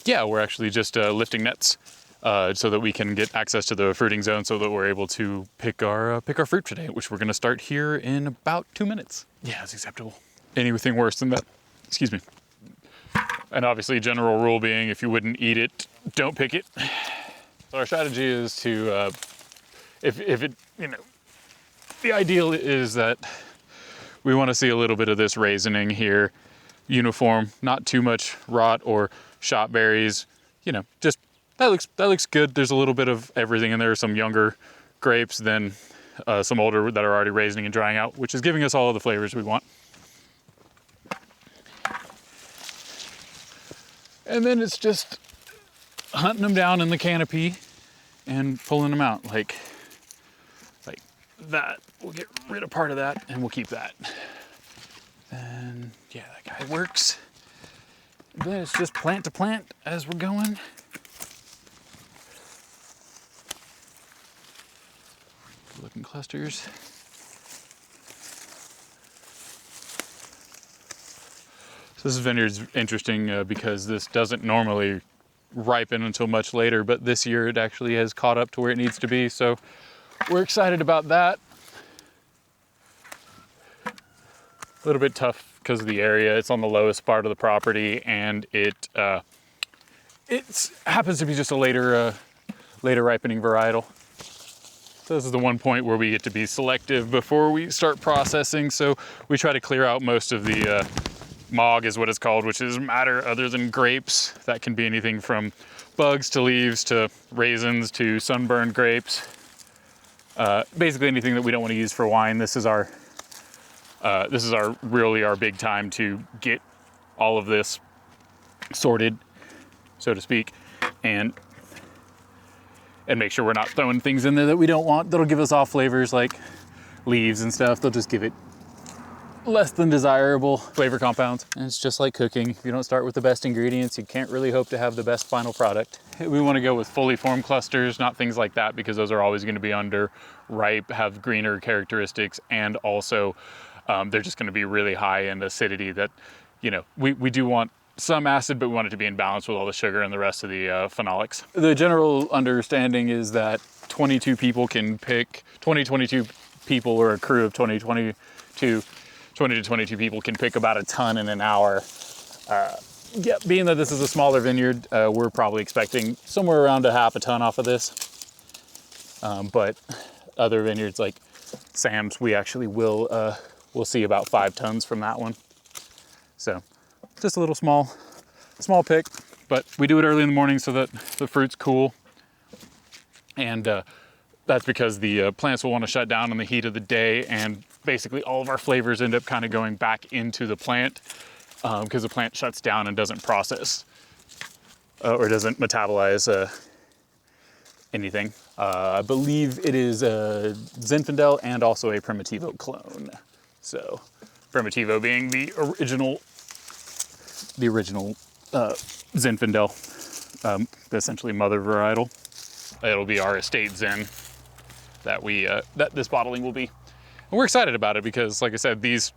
Yeah, we're actually just lifting nets so that we can get access to the fruiting zone so that we're able to pick our fruit today, which we're going to start here in about 2 minutes. Yeah, that's acceptable. Anything worse than that? Excuse me. And obviously, general rule being, if you wouldn't eat it, don't pick it. So our strategy is to, if it, you know, the ideal is that we want to see a little bit of this raisioning here, uniform, not too much rot or shot berries, you know, just that looks good. There's a little bit of everything in there, some younger grapes, then some older that are already raisioning and drying out, which is giving us all of the flavors we want. And then it's just hunting them down in the canopy and pulling them out like that. We'll get rid of part of that and we'll keep that. And yeah, that guy works. Then it's just plant to plant as we're going. Looking clusters. So this vineyard's interesting because this doesn't normally ripen until much later, but this year it actually has caught up to where it needs to be. So we're excited about that. A little bit tough because of the area. It's on the lowest part of the property, and it happens to be just a later ripening varietal. So this is the one point where we get to be selective before we start processing. So we try to clear out most of the mog is what it's called, which is matter other than grapes. That can be anything from bugs to leaves to raisins to sunburned grapes. Basically anything that we don't want to use for wine. This is really our big time to get all of this sorted, so to speak, and make sure we're not throwing things in there that we don't want. That'll give us off flavors like leaves and stuff. They'll just give it less than desirable flavor compounds. And it's just like cooking. If you don't start with the best ingredients, you can't really hope to have the best final product. We want to go with fully formed clusters, not things like that, because those are always going to be under ripe, have greener characteristics, and also they're just going to be really high in acidity that, you know, we do want some acid, but we want it to be in balance with all the sugar and the rest of the phenolics. The general understanding is that 22 people can pick, 22 people or a crew of 20 to 22 people can pick about a ton in an hour. Yeah, being that this is a smaller vineyard, we're probably expecting somewhere around a half a ton off of this. But other vineyards like Sam's, we actually will we'll see about 5 tons from that one. So just a little small pick, but we do it early in the morning so that the fruit's cool. And that's because the plants will want to shut down in the heat of the day, and basically all of our flavors end up kind of going back into the plant because the plant shuts down and doesn't process or doesn't metabolize anything. I believe it is a Zinfandel and also a Primitivo clone. So Primitivo being the original Zinfandel, essentially mother varietal. It'll be our estate Zen that that this bottling will be. And we're excited about it because, like I said, these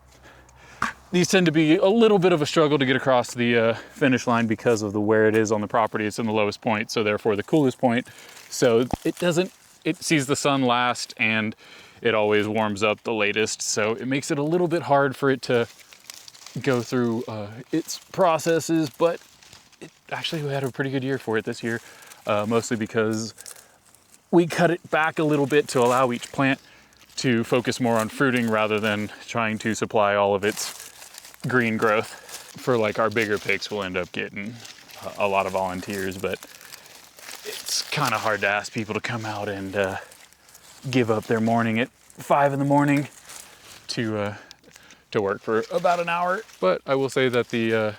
tend to be a little bit of a struggle to get across the finish line because of where it is on the property. It's in the lowest point, so therefore the coolest point. So it sees the sun last, and it always warms up the latest. So it makes it a little bit hard for it to go through its processes, but we had a pretty good year for it this year, mostly because we cut it back a little bit to allow each plant to focus more on fruiting rather than trying to supply all of its green growth. For like our bigger picks, we'll end up getting a lot of volunteers, but it's kind of hard to ask people to come out and give up their morning at 5 in the morning to work for about an hour. But I will say that the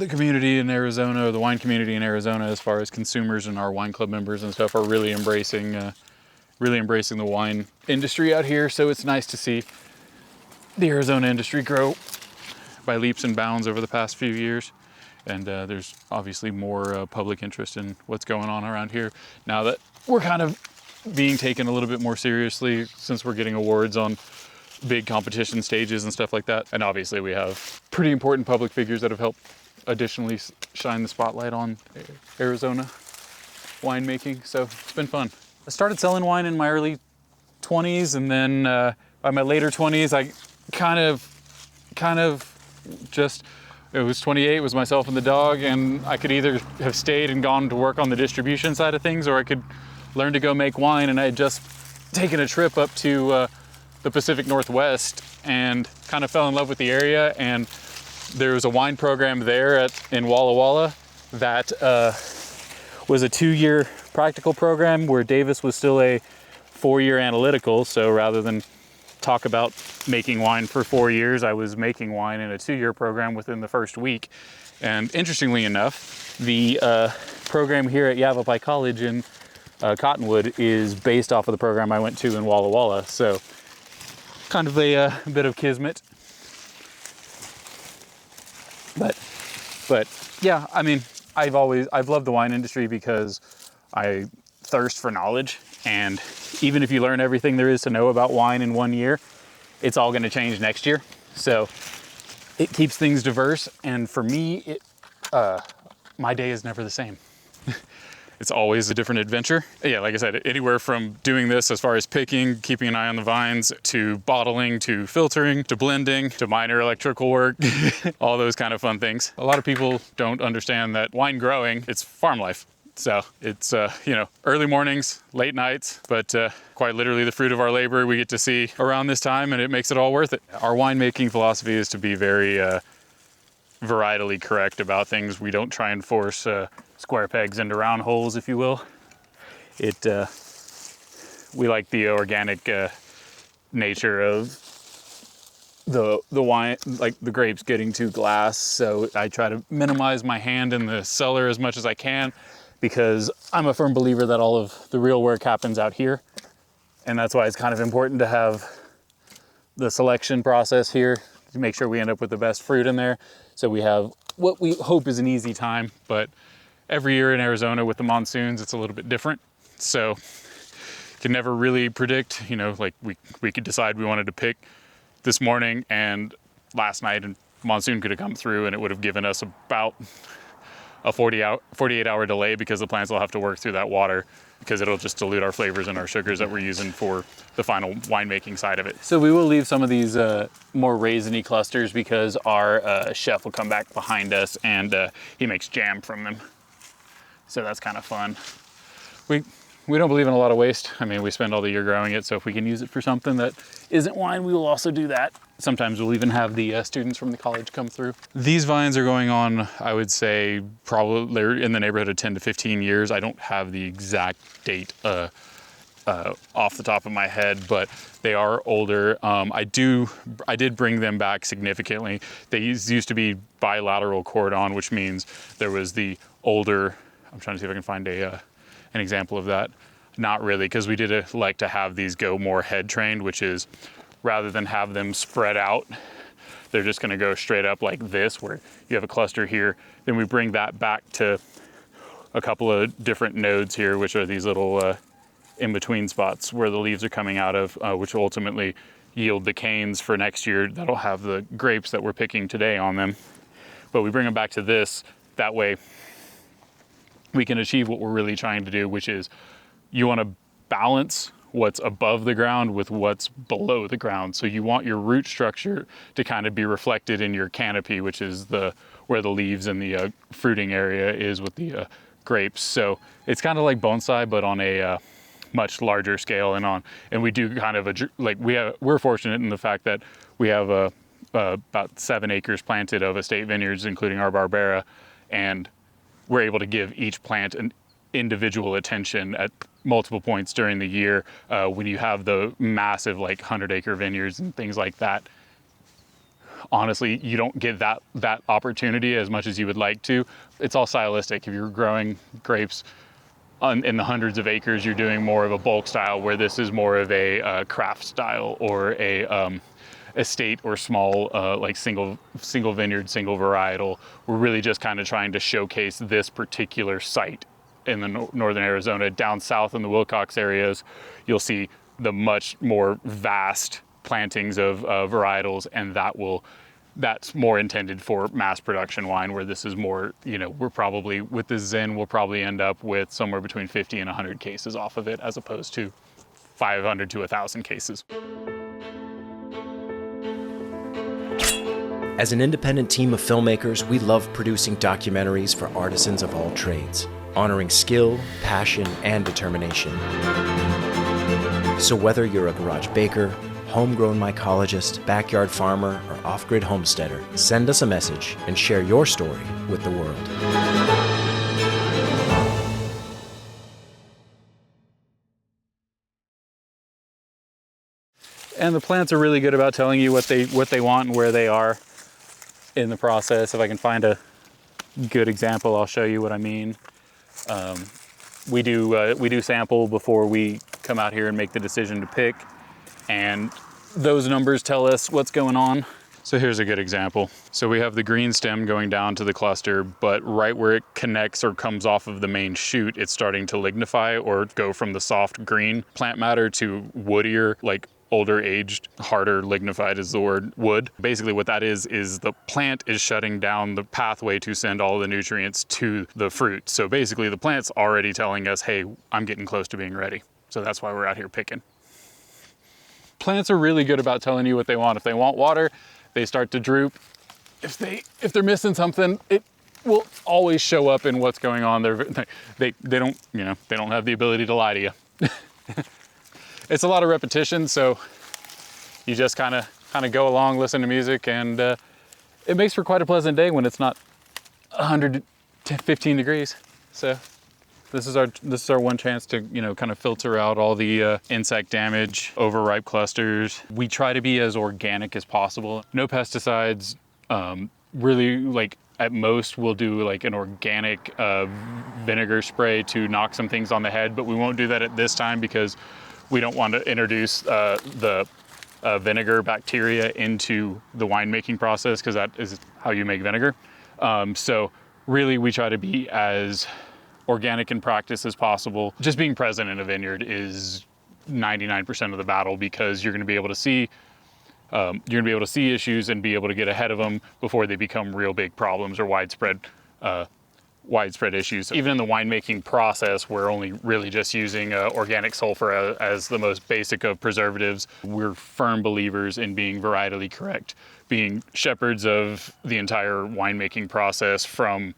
community in Arizona, or the wine community in Arizona, as far as consumers and our wine club members and stuff, are really embracing the wine industry out here. So it's nice to see the Arizona industry grow by leaps and bounds over the past few years. And there's obviously more public interest in what's going on around here now that we're kind of being taken a little bit more seriously, since we're getting awards on big competition stages and stuff like that. And obviously we have pretty important public figures that have helped additionally shine the spotlight on Arizona winemaking. So it's been fun. I started selling wine in my early 20s, and then by my later 20s, I kind of just, it was 28, it was myself and the dog, and I could either have stayed and gone to work on the distribution side of things, or I could learn to go make wine. And I had just taken a trip up to the Pacific Northwest and kind of fell in love with the area. And there was a wine program there in Walla Walla that was a 2-year practical program, where Davis was still a 4-year analytical. So rather than talk about making wine for 4 years, I was making wine in a 2-year program within the first week. And interestingly enough, the program here at Yavapai College in Cottonwood is based off of the program I went to in Walla Walla. So kind of a bit of kismet. But yeah, I mean, I've loved the wine industry because I thirst for knowledge. And even if you learn everything there is to know about wine in 1 year, it's all going to change next year. So it keeps things diverse. And for me, my day is never the same. It's always a different adventure. Yeah, like I said, anywhere from doing this as far as picking, keeping an eye on the vines, to bottling, to filtering, to blending, to minor electrical work, all those kind of fun things. A lot of people don't understand that wine growing, it's farm life. So it's, early mornings, late nights, but quite literally the fruit of our labor we get to see around this time, and it makes it all worth it. Our winemaking philosophy is to be very varietally correct about things. We don't try and force square pegs into round holes, if you will. We like the organic nature of the wine, like the grapes getting to glass. So I try to minimize my hand in the cellar as much as I can, because I'm a firm believer that all of the real work happens out here. And that's why it's kind of important to have the selection process here to make sure we end up with the best fruit in there. So we have what we hope is an easy time, but every year in Arizona with the monsoons, it's a little bit different. So you can never really predict, like we could decide we wanted to pick this morning, and last night a monsoon could have come through and it would have given us about a 48-hour delay, because the plants will have to work through that water, because it'll just dilute our flavors and our sugars that we're using for the final winemaking side of it. So we will leave some of these more raisiny clusters, because our chef will come back behind us and he makes jam from them. So that's kind of fun. We don't believe in a lot of waste. I mean, we spend all the year growing it, so if we can use it for something that isn't wine, we will also do that. Sometimes we'll even have the students from the college come through. These vines are going on, I would say, probably they're in the neighborhood of 10 to 15 years. I don't have the exact date off the top of my head, but they are older. I did bring them back significantly. They used to be bilateral cordon, which means there was the older, I'm trying to see if I can find an example of that. Not really, because we did like to have these go more head trained, which is rather than have them spread out, they're just going to go straight up like this, where you have a cluster here. Then we bring that back to a couple of different nodes here, which are these little in-between spots where the leaves are coming out of, which will ultimately yield the canes for next year that'll have the grapes that we're picking today on them. But we bring them back to this, that way we can achieve what we're really trying to do, which is you want to balance what's above the ground with what's below the ground. So you want your root structure to kind of be reflected in your canopy, which is where the leaves and the fruiting area is with the grapes. So it's kind of like bonsai, but on a much larger scale. And we do kind of we're fortunate in the fact that we have about 7 acres planted of estate vineyards, including our Barbera, and we're able to give each plant an individual attention at multiple points during the year. When you have the massive 100-acre vineyards and things like that, honestly, you don't get that opportunity as much as you would like to. It's all stylistic. If you're growing grapes in the hundreds of acres, you're doing more of a bulk style, where this is more of a craft style, or a estate or small single vineyard, single varietal. We're really just kind of trying to showcase this particular site in the northern Arizona. Down south in the Wilcox areas, you'll see the much more vast plantings of varietals, and that will that's more intended for mass production wine, where this is more, we're probably, with this Zen, we'll probably end up with somewhere between 50 and 100 cases off of it, as opposed to 500 to 1,000 cases. As an independent team of filmmakers, we love producing documentaries for artisans of all trades, honoring skill, passion, and determination. So whether you're a garage baker, homegrown mycologist, backyard farmer, or off-grid homesteader, send us a message and share your story with the world. And the plants are really good about telling you what they want and where they are in the process. If I can find a good example, I'll show you what I mean. We do sample before we come out here and make the decision to pick, and those numbers tell us what's going on. So here's a good example. So we have the green stem going down to the cluster, but right where it connects or comes off of the main shoot, it's starting to lignify or go from the soft green plant matter to woodier, like older aged, harder, lignified is the word, wood. Basically what that is the plant is shutting down the pathway to send all the nutrients to the fruit. So basically the plant's already telling us, hey, I'm getting close to being ready. So that's why we're out here picking. Plants are really good about telling you what they want. If they want water, they start to droop. If they're missing something, it will always show up in what's going on. They don't have the ability to lie to you. It's a lot of repetition, so you just kind of go along, listen to music, and it makes for quite a pleasant day when it's not 115 degrees. So this is our one chance to kind of filter out all the insect damage, overripe clusters. We try to be as organic as possible. No pesticides. Really, like at most we'll do like an organic vinegar spray to knock some things on the head, but we won't do that at this time because we don't want to introduce the vinegar bacteria into the winemaking process, because that is how you make vinegar. So really we try to be as organic in practice as possible. Just being present in a vineyard is 99% of the battle, because you're going to be able to see issues and be able to get ahead of them before they become real big problems or widespread issues. Even in the winemaking process, we're only really just using organic sulfur as the most basic of preservatives. We're firm believers in being varietally correct, being shepherds of the entire winemaking process, from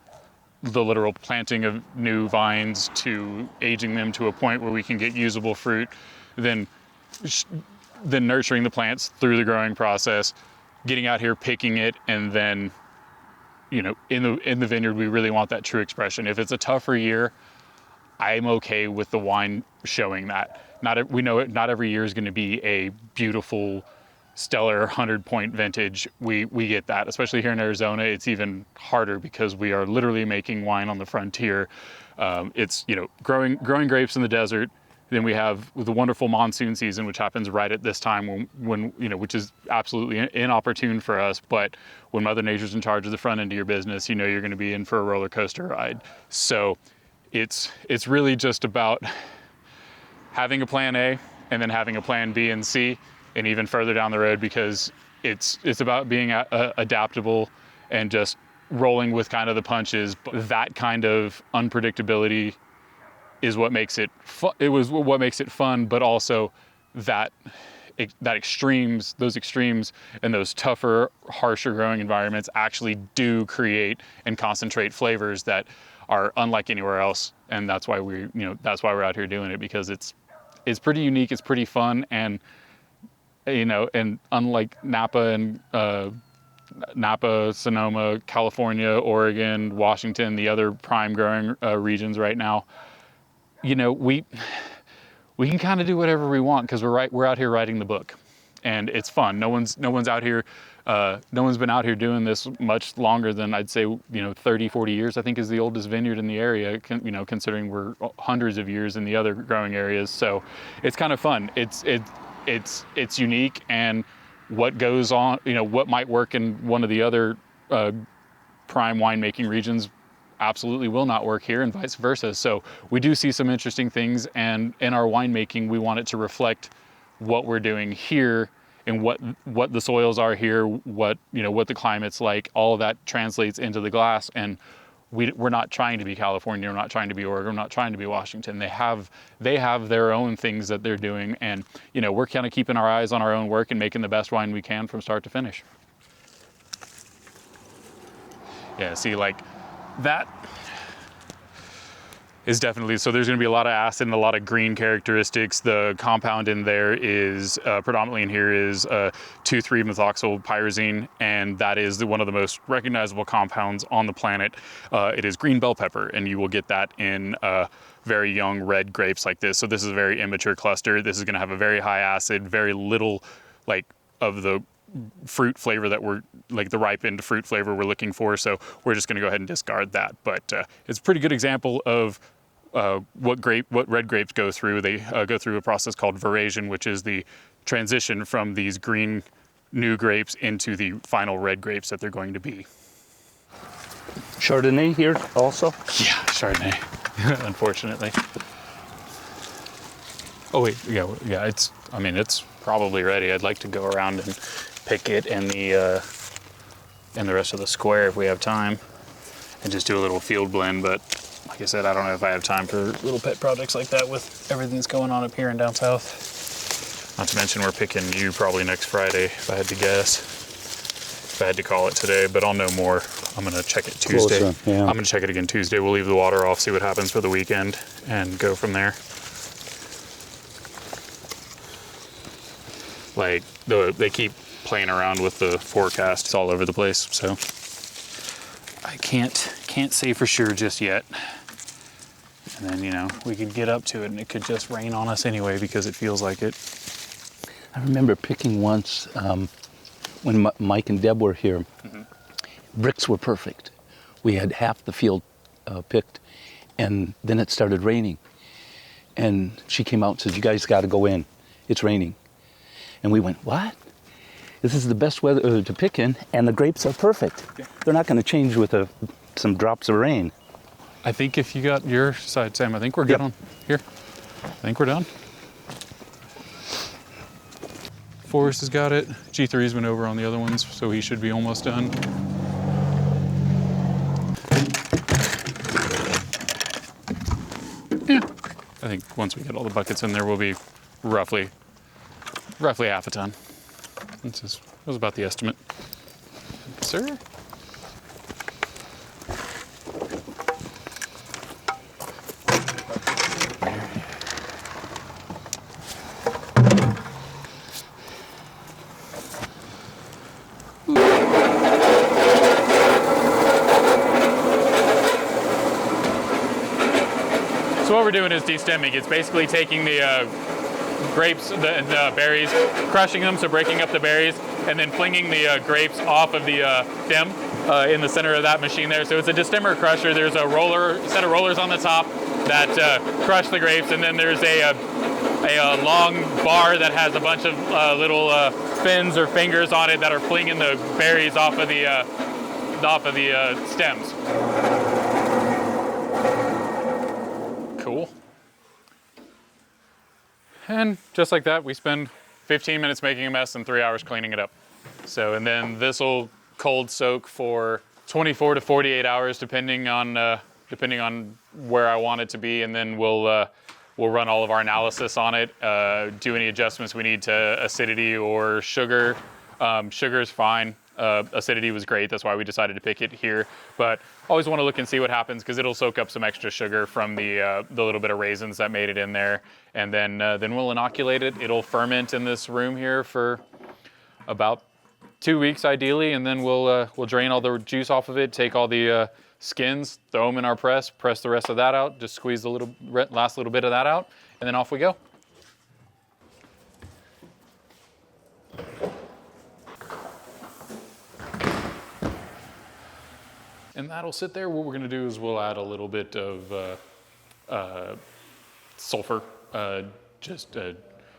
the literal planting of new vines to aging them to a point where we can get usable fruit, then nurturing the plants through the growing process, getting out here, picking it, and then in the vineyard, we really want that true expression. If it's a tougher year, I'm okay with the wine showing that. We know not every year is going to be a beautiful, stellar 100-point vintage. We get that, especially here in Arizona. It's even harder because we are literally making wine on the frontier. It's growing grapes in the desert. Then we have the wonderful monsoon season, which happens right at this time when which is absolutely inopportune for us. But when Mother Nature's in charge of the front end of your business, you're going to be in for a roller coaster ride. So it's really just about having a plan A and then having a plan B and C, and even further down the road, because it's about being adaptable and just rolling with kind of the punches. But that kind of unpredictability is what makes it what makes it fun, but also those extremes and those tougher, harsher growing environments actually do create and concentrate flavors that are unlike anywhere else. And that's why that's why we're out here doing it, because it's pretty unique, it's pretty fun, and and unlike Napa and Sonoma, California, Oregon, Washington, the other prime growing regions right now, we can kind of do whatever we want, because we're out here writing the book, and it's fun. No one's out here, no one's been out here doing this much longer than, I'd say, 30, 40 years, I think, is the oldest vineyard in the area, considering we're hundreds of years in the other growing areas. So it's kind of fun. It's unique, and what goes on, what might work in one of the other prime winemaking regions absolutely will not work here, and vice versa. So we do see some interesting things, and in our winemaking, we want it to reflect what we're doing here what the soils are here, what the climate's like. All of that translates into the glass, and we're not trying to be California, we're not trying to be Oregon, we're not trying to be Washington. They have their own things that they're doing, and we're kind of keeping our eyes on our own work and making the best wine we can from start to finish. Yeah, see, like that is definitely, so there's going to be a lot of acid and a lot of green characteristics. The compound in there is predominantly in here is 2,3-methoxyl pyrazine, and that is one of the most recognizable compounds on the planet. It is green bell pepper, and you will get that in very young red grapes like this. So this is a very immature cluster. This is going to have a very high acid, very little like of the fruit flavor that we're like the ripened fruit flavor we're looking for. So we're just going to go ahead and discard that. But it's a pretty good example of what red grapes go through. They go through a process called veraison, which is the transition from these green new grapes into the final red grapes that they're going to be. Chardonnay here also? Yeah, Chardonnay, unfortunately. Oh wait, yeah, it's probably ready. I'd like to go around and pick it and the rest of the square if we have time, and just do a little field blend. But like I said, I don't know if I have time for little pet projects like that with everything that's going on up here and down south. Not to mention we're picking you probably next Friday, if I had to guess. If I had to call it today, but I'll know more. I'm gonna check it Tuesday. Closer, yeah. I'm gonna check it again Tuesday. We'll leave the water off, see what happens for the weekend, and go from there. Like they keep playing around with the forecast. It's all over the place, so I can't say for sure just yet. And then we could get up to it and it could just rain on us anyway because it feels like it. I remember picking once when Mike and Deb were here. Mm-hmm. Bricks were perfect. We had half the field picked, and then it started raining. And she came out and said, "You guys got to go in. It's raining." And we went, "What? This is the best weather to pick in, and the grapes are perfect. Yeah. They're not going to change with some drops of rain." I think if you got your side, Sam, I think we're good on here. I think we're done. Forrest has got it. G3's been over on the other ones, so he should be almost done. Yeah, I think once we get all the buckets in there, we'll be roughly half a ton. That was about the estimate. Sir? So what we're doing is destemming. It's basically taking the grapes, the berries, crushing them, so breaking up the berries, and then flinging the grapes off of the stem in the center of that machine there. So it's a destemmer crusher. There's a set of rollers on the top that crush the grapes, and then there's a long bar that has a bunch of little fins or fingers on it that are flinging the berries off of the stems. Cool. And just like that, we spend 15 minutes making a mess and 3 hours cleaning it up. So, and then this will cold soak for 24 to 48 hours, depending on where I want it to be, and then we'll run all of our analysis on it, do any adjustments we need to acidity or sugar. Sugar is fine. Acidity was great. That's why we decided to pick it here. But always want to look and see what happens, because it'll soak up some extra sugar from the little bit of raisins that made it in there, and then we'll inoculate it. It'll ferment in this room here for about 2 weeks ideally, and then we'll drain all the juice off of it, take all the skins, throw them in our press the rest of that out, just squeeze the last little bit of that out, and then off we go. And that'll sit there. What we're gonna do is we'll add a little bit of sulfur, just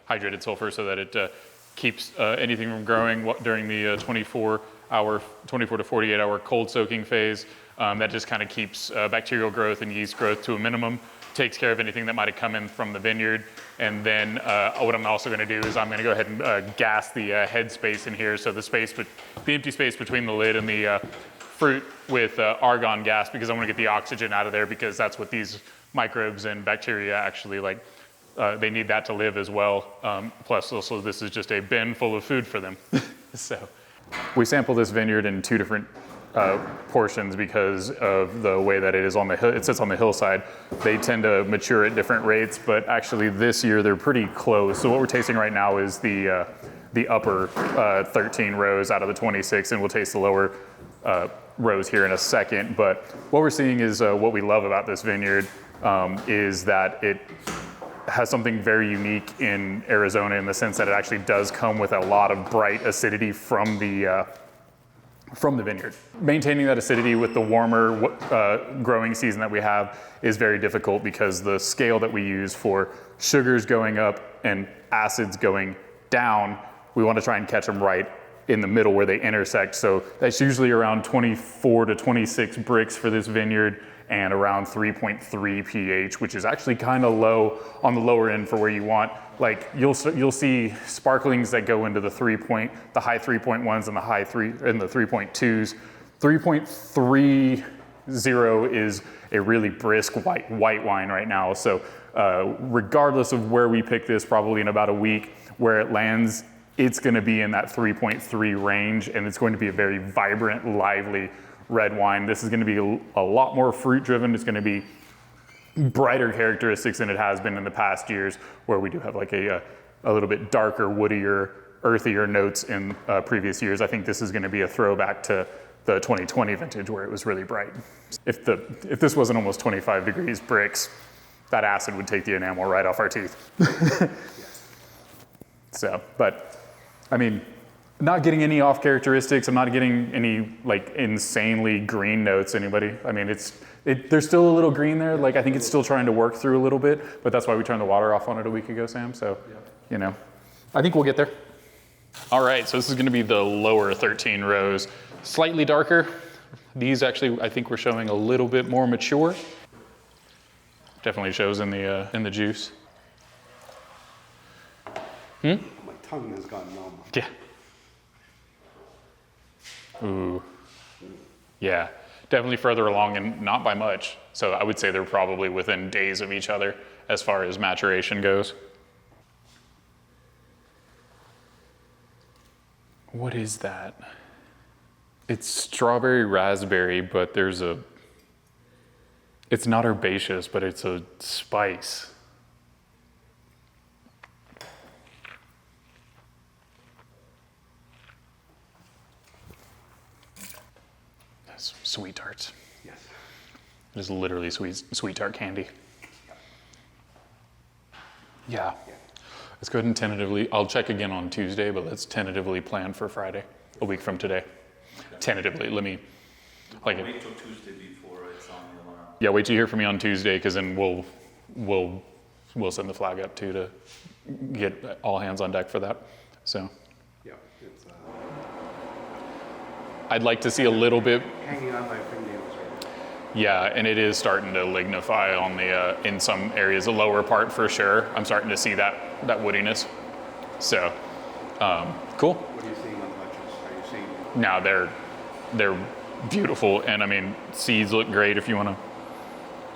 hydrated sulfur, so that it keeps anything from growing during the 24 to 48 hour cold soaking phase. That just kind of keeps bacterial growth and yeast growth to a minimum. takes care of anything that might have come in from the vineyard. And then what I'm also gonna do is I'm gonna go ahead and gas the head space in here. So the empty space between the lid and the fruit with argon gas, because I want to get the oxygen out of there, because that's what these microbes and bacteria actually like. They need that to live as well. Plus also this is just a bin full of food for them. So we sample this vineyard in 2 different portions because of the way that it is on the hill. It sits on the hillside. They tend to mature at different rates, but actually this year they're pretty close. So what we're tasting right now is the upper 13 rows out of the 26, and we'll taste the lower rows here in a second. But what we're seeing is what we love about this vineyard is that it has something very unique in Arizona, in the sense that it actually does come with a lot of bright acidity from the vineyard. Maintaining that acidity with the warmer growing season that we have is very difficult, because the scale that we use for sugars going up and acids going down, we want to try and catch them right in the middle where they intersect. So that's usually around 24 to 26 bricks for this vineyard, and around 3.3 pH, which is actually kind of low on the lower end for where you want. Like you'll see sparklings that go into the high 3.1s and the high 3.2s. 3.30 is a really brisk white wine right now. So regardless of where we pick this, probably in about a week, where it lands, it's going to be in that 3.3 range, and it's going to be a very vibrant, lively red wine. This is going to be a lot more fruit driven. It's going to be brighter characteristics than it has been in the past years, where we do have like a little bit darker, woodier, earthier notes in previous years. I think this is going to be a throwback to the 2020 vintage, where it was really bright. If this wasn't almost 25 degrees bricks, that acid would take the enamel right off our teeth. So, but I mean, not getting any off characteristics. I'm not getting any like insanely green notes. Anybody? I mean, there's still a little green there. Like I think it's still trying to work through a little bit, but that's why we turned the water off on it a week ago, Sam. So, you know, I think we'll get there. All right, so this is going to be the lower 13 rows, slightly darker. These actually, I think we're showing a little bit more mature. Definitely shows in the juice. My tongue has gone numb. Yeah. Ooh, yeah, definitely further along, and not by much. So I would say they're probably within days of each other as far as maturation goes. What is that? It's strawberry raspberry, but it's not herbaceous, but it's a spice. Sweet tarts. Yes. It is literally sweet tart candy. Yeah. Let's go ahead and tentatively, I'll check again on Tuesday, but let's tentatively plan for Friday, a week from today. Tentatively, wait till Tuesday before it's on the alarm. Yeah, wait till you hear from me on Tuesday, because then we'll send the flag up too, to get all hands on deck for that. So. Yeah, it's I'd like to see a little bit. hanging on my fingernails right now. Yeah, and it is starting to lignify on the in some areas, the lower part for sure. I'm starting to see that woodiness. So, cool. What are you seeing on the bunches? Are you seeing? Now they're beautiful, and I mean, seeds look great. If you want to,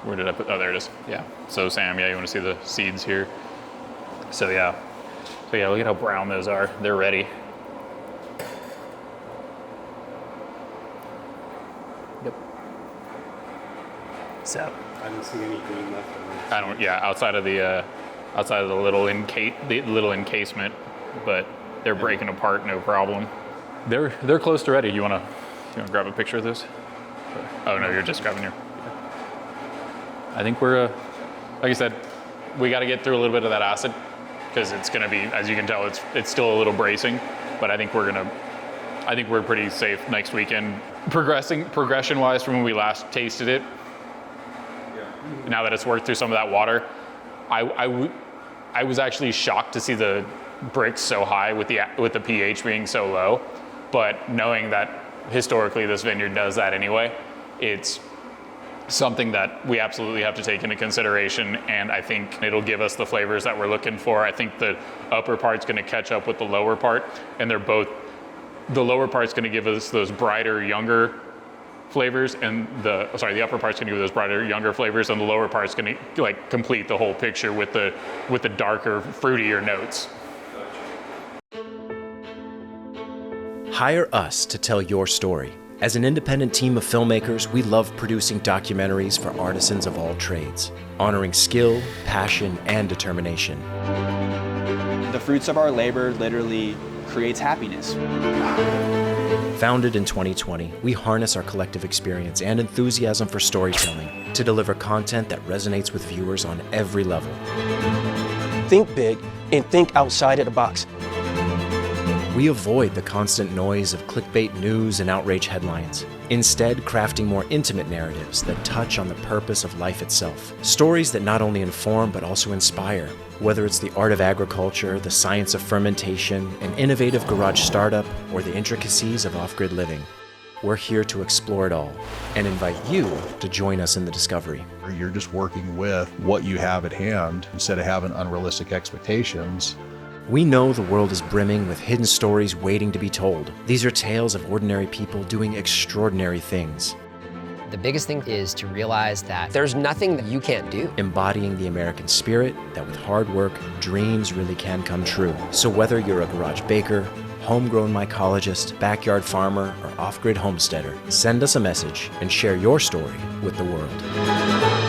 where did I put? Oh, there it is. Yeah. So Sam, yeah, you want to see the seeds here? So yeah, look at how brown those are. They're ready. Yep. So. I don't see any green left on it. I don't. Yeah, outside of the little encasement, but they're breaking apart, no problem. They're close to ready. You wanna grab a picture of this? Oh no, you're just grabbing your. I think we're, like I said, we got to get through a little bit of that acid, because it's gonna be, as you can tell, it's still a little bracing, but I think we're pretty safe next weekend. Progression-wise from when we last tasted it. Yeah. Now that it's worked through some of that water, I was actually shocked to see the bricks so high with the pH being so low, but knowing that historically this vineyard does that anyway, something that we absolutely have to take into consideration, and I think it'll give us the flavors that we're looking for. I think the upper part's going to catch up with the lower part, and they're both, the lower part's going to give us those brighter, younger flavors, and the upper part's going to give those brighter, younger flavors, and the lower part's going to like complete the whole picture with the darker, fruitier notes. Hire us to tell your story. As an independent team of filmmakers, we love producing documentaries for artisans of all trades, honoring skill, passion, and determination. The fruits of our labor literally creates happiness. Founded in 2020, we harness our collective experience and enthusiasm for storytelling to deliver content that resonates with viewers on every level. Think big and think outside of the box. We avoid the constant noise of clickbait news and outrage headlines, instead crafting more intimate narratives that touch on the purpose of life itself. Stories that not only inform but also inspire, whether it's the art of agriculture, the science of fermentation, an innovative garage startup, or the intricacies of off-grid living. We're here to explore it all and invite you to join us in the discovery. You're just working with what you have at hand instead of having unrealistic expectations. We know the world is brimming with hidden stories waiting to be told. These are tales of ordinary people doing extraordinary things. The biggest thing is to realize that there's nothing that you can't do. Embodying the American spirit that with hard work, dreams really can come true. So whether you're a garage baker, homegrown mycologist, backyard farmer, or off-grid homesteader, send us a message and share your story with the world.